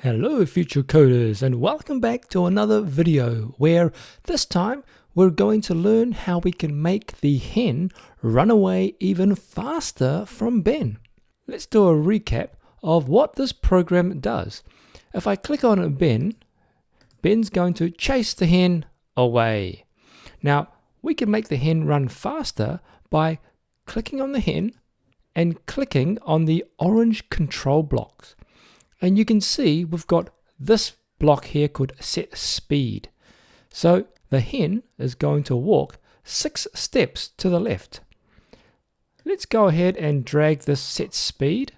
Hello future coders, and welcome back to another video where this time we're going to learn how we can make the hen run away even faster from Ben. Let's do a recap of what this program does. If I click on Ben, Ben's going to chase the hen away. Now we can make the hen run faster by clicking on the hen and clicking on the orange control blocks. And you can see we've got this block here called set speed. So the hen is going to walk 6 steps to the left. Let's go ahead and drag this set speed,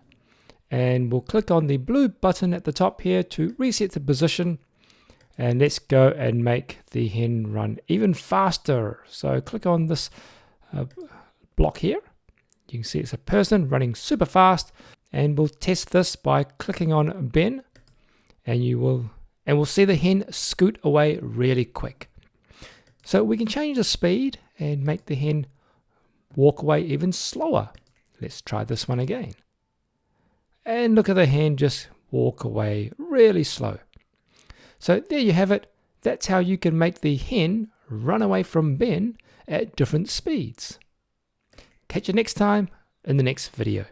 and we'll click on the blue button at the top here to reset the position, and let's go and make the hen run even faster. So click on this block here. You can see it's a person running super fast. And we'll test this by clicking on Ben, and we'll see the hen scoot away really quick. So we can change the speed and make the hen walk away even slower. Let's try this one again. And look at the hen just walk away really slow. So there you have it. That's how you can make the hen run away from Ben at different speeds. Catch you next time in the next video.